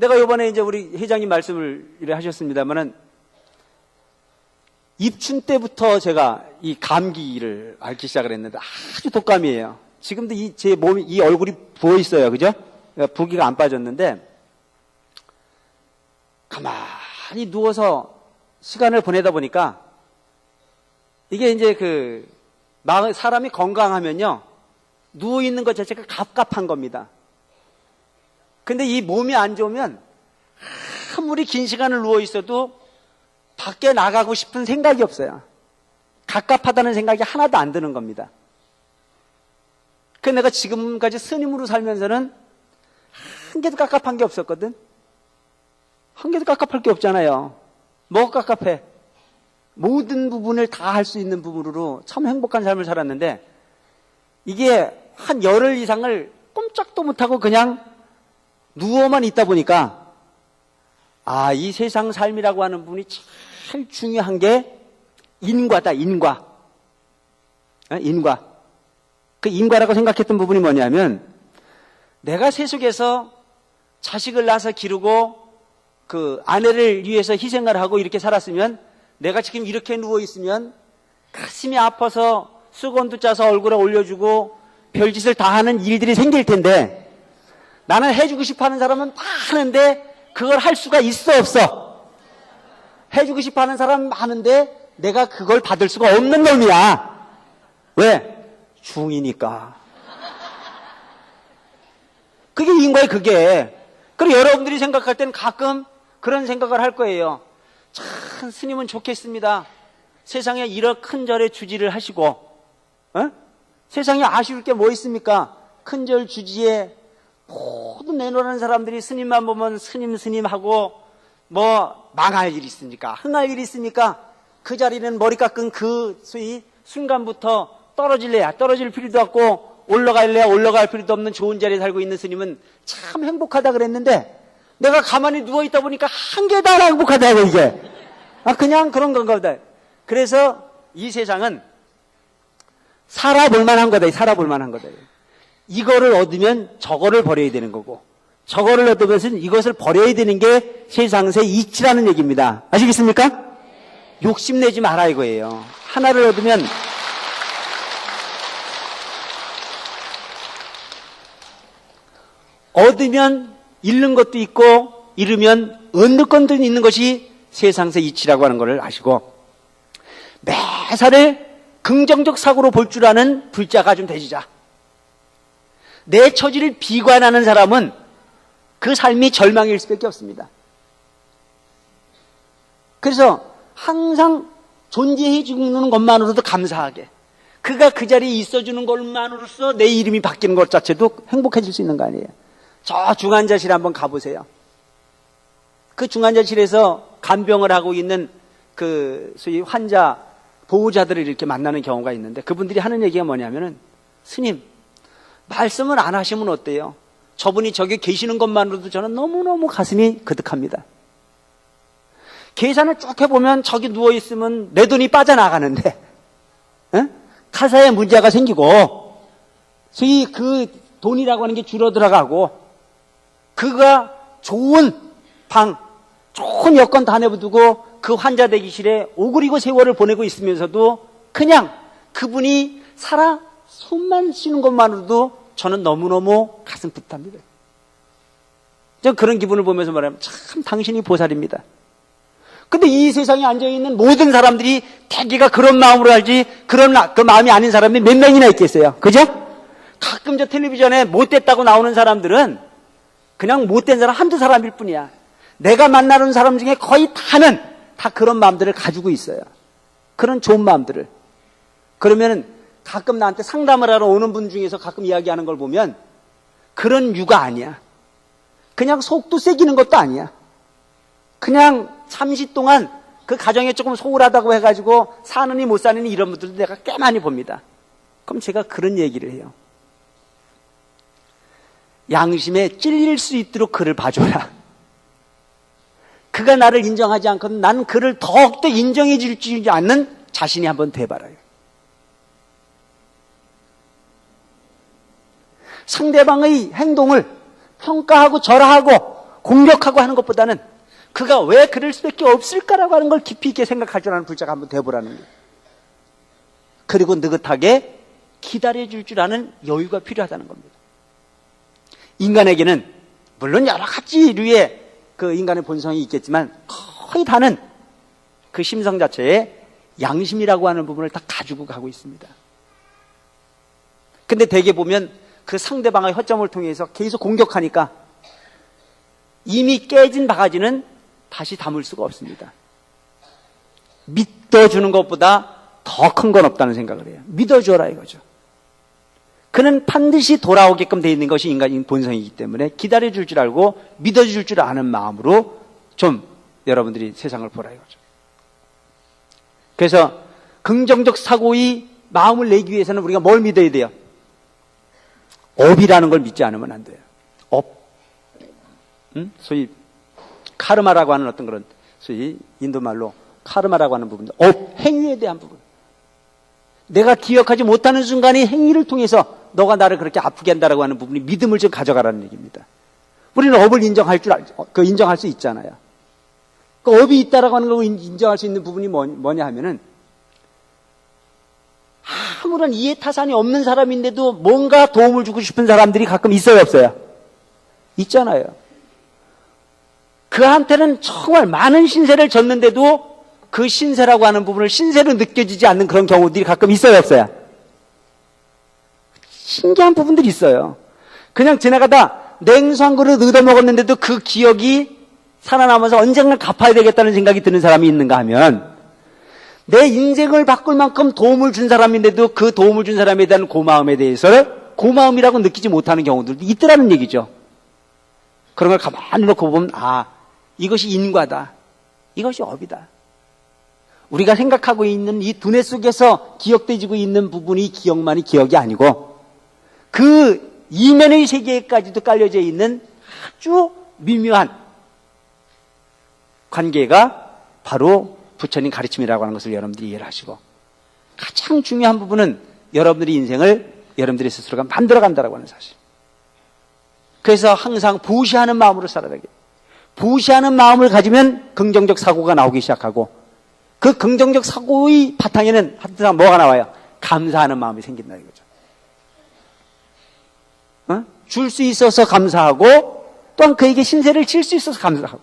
내가 요번에 이제 우리 회장님 말씀을 이래 하셨습니다만은 입춘 때부터 제가 이 감기를 앓기 시작을 했는데 아주 독감이에요. 지금도 제 몸이, 이 얼굴이 부어 있어요. 그죠? 붓기가 안 빠졌는데 가만히 누워서 시간을 보내다 보니까 이게 이제 사람이 건강하면요. 누워있는 것 자체가 갑갑한 겁니다. 근데 이 몸이 안 좋으면 아무리 긴 시간을 누워있어도 밖에 나가고 싶은 생각이 없어요. 갑갑하다는 생각이 하나도 안 드는 겁니다. 그래서 내가 지금까지 스님으로 살면서는 한 개도 갑갑한 게 없었거든. 한 개도 갑갑할 게 없잖아요. 뭐가 갑갑해? 모든 부분을 다 할 수 있는 부분으로 참 행복한 삶을 살았는데 이게 한 열흘 이상을 꼼짝도 못하고 그냥 누워만 있다 보니까 이 세상 삶이라고 하는 부분이 제일 중요한 게 인과다. 인과. 그 인과라고 생각했던 부분이 뭐냐면 내가 세속에서 자식을 낳아서 기르고 그 아내를 위해서 희생을 하고 이렇게 살았으면 내가 지금 이렇게 누워있으면 가슴이 아파서 수건도 짜서 얼굴에 올려주고 별짓을 다 하는 일들이 생길 텐데 나는 해주고 싶어하는 사람은 다 하는데 그걸 할 수가 있어 없어? 해주고 싶어하는 사람 많은데 내가 그걸 받을 수가 없는 놈이야. 왜? 중이니까. 그게 인과예요. 그게. 그리고 여러분들이 생각할 때는 가끔 그런 생각을 할 거예요. 참 스님은 좋겠습니다. 세상에 이런 큰 절에 주지를 하시고 세상에 아쉬울 게 뭐 있습니까? 큰 절 주지에 모두 내놓으라는 사람들이 스님만 보면 스님 하고 뭐 망할 일이 있습니까? 흥할 일이 있습니까? 그 자리는 머리 깎은 그 순간부터 떨어질래야 떨어질 필요도 없고 올라갈래야 올라갈 필요도 없는 좋은 자리에 살고 있는 스님은 참 행복하다 그랬는데 내가 가만히 누워있다 보니까 한 개 다 행복하다고 이게. 그냥 그런 건가 보다. 그래서 이 세상은 살아볼 만한 거다. 살아볼 만한 거다. 이거를 얻으면 저거를 버려야 되는 거고 저거를 얻으면 이것을 버려야 되는 게 세상의 이치라는 얘기입니다. 아시겠습니까? 욕심내지 마라 이거예요. 하나를 얻으면 얻으면 잃는 것도 있고 잃으면 얻는 것도 있는 것이 세상의 이치라고 하는 것을 아시고 매사를 긍정적 사고로 볼 줄 아는 불자가 좀 되시자. 내 처지를 비관하는 사람은 그 삶이 절망일 수밖에 없습니다. 그래서 항상 존재해 주는 것만으로도 감사하게 그가 그 자리에 있어주는 것만으로서 내 이름이 바뀌는 것 자체도 행복해질 수 있는 거 아니에요. 저 중환자실 한번 가보세요. 그 중환자실에서 간병을 하고 있는 그 소위 환자 보호자들을 이렇게 만나는 경우가 있는데 그분들이 하는 얘기가 뭐냐면은 스님 말씀을 안 하시면 어때요? 저분이 저기 계시는 것만으로도 저는 너무너무 가슴이 그득합니다. 계산을 쭉 해보면 저기 누워있으면 내 돈이 빠져나가는데 타사에 문제가 생기고 소위 그 돈이라고 하는 게 줄어들어가고 그가 좋은 방 좋은 여건 다 내버두고 그 환자 대기실에 오그리고 세월을 보내고 있으면서도 그냥 그분이 살아 숨만 쉬는 것만으로도 저는 너무너무 가슴 뿌듯합니다. 저 그런 기분을 보면서 말하면 참 당신이 보살입니다. 근데 이 세상에 앉아있는 모든 사람들이 대개가 그런 마음으로 알지 그 마음이 아닌 사람이 몇 명이나 있겠어요. 그죠? 가끔 저 텔레비전에 못됐다고 나오는 사람들은 그냥 못된 사람 한두 사람일 뿐이야. 내가 만나는 사람 중에 거의 다는 다 그런 마음들을 가지고 있어요. 그런 좋은 마음들을. 그러면은 가끔 나한테 상담을 하러 오는 분 중에서 가끔 이야기하는 걸 보면 그런 유가 아니야. 그냥 속도 새기는 것도 아니야. 그냥 잠시 동안 그 가정에 조금 소홀하다고 해가지고 사느니 못 사느니 이런 분들도 내가 꽤 많이 봅니다. 그럼 제가 그런 얘기를 해요. 양심에 찔릴 수 있도록 그를 봐줘라. 그가 나를 인정하지 않거든 나는 그를 더욱더 인정해 주지 않는 자신이 한번 돼봐라요. 상대방의 행동을 평가하고 절하하고 공격하고 하는 것보다는 그가 왜 그럴 수밖에 없을까라고 하는 걸 깊이 있게 생각할 줄 아는 불자가 한번 되어보라는 거예요. 그리고 느긋하게 기다려줄 줄 아는 여유가 필요하다는 겁니다. 인간에게는 물론 여러 가지 류의 그 인간의 본성이 있겠지만 거의 다는 그 심성 자체에 양심이라고 하는 부분을 다 가지고 가고 있습니다. 근데 대개 보면 그 상대방의 허점을 통해서 계속 공격하니까 이미 깨진 바가지는 다시 담을 수가 없습니다. 믿어주는 것보다 더 큰 건 없다는 생각을 해요. 믿어줘라 이거죠. 그는 반드시 돌아오게끔 되어 있는 것이 인간인 본성이기 때문에 기다려줄 줄 알고 믿어줄 줄 아는 마음으로 좀 여러분들이 세상을 보라 이거죠. 그래서 긍정적 사고의 마음을 내기 위해서는 우리가 뭘 믿어야 돼요? 업이라는 걸 믿지 않으면 안 돼요. 업. 소위 카르마라고 하는 어떤 그런 소위 인도말로 카르마라고 하는 부분들. 업, 행위에 대한 부분. 내가 기억하지 못하는 순간에 행위를 통해서 너가 나를 그렇게 아프게 한다라고 하는 부분이 믿음을 좀 가져가라는 얘기입니다. 우리는 업을 인정할 수 있잖아요. 그 업이 있다라고 하는 걸 인정할 수 있는 부분이 뭐냐 하면은 아무런 이해타산이 없는 사람인데도 뭔가 도움을 주고 싶은 사람들이 가끔 있어요, 없어요? 있잖아요. 그한테는 정말 많은 신세를 졌는데도 그 신세라고 하는 부분을 신세로 느껴지지 않는 그런 경우들이 가끔 있어요, 없어요? 신기한 부분들이 있어요. 그냥 지나가다 냉수 한 그릇 얻어먹었는데도 그 기억이 살아남아서 언젠가 갚아야 되겠다는 생각이 드는 사람이 있는가 하면 내 인생을 바꿀 만큼 도움을 준 사람인데도 그 도움을 준 사람에 대한 고마움에 대해서 고마움이라고 느끼지 못하는 경우들도 있더라는 얘기죠. 그런 걸 가만히 놓고 보면 이것이 인과다. 이것이 업이다. 우리가 생각하고 있는 이 두뇌 속에서 기억되지고 있는 부분이 기억만이 기억이 아니고 그 이면의 세계까지도 깔려져 있는 아주 미묘한 관계가 바로 부처님 가르침이라고 하는 것을 여러분들이 이해를 하시고 가장 중요한 부분은 여러분들의 인생을 여러분들의 스스로가 만들어간다라고 하는 사실. 그래서 항상 부시하는 마음으로 살아야 되겠다. 부시하는 마음을 가지면 긍정적 사고가 나오기 시작하고 그 긍정적 사고의 바탕에는 항상 뭐가 나와요? 감사하는 마음이 생긴다 이거죠. 줄 수 있어서 감사하고 또한 그에게 신세를 질 수 있어서 감사하고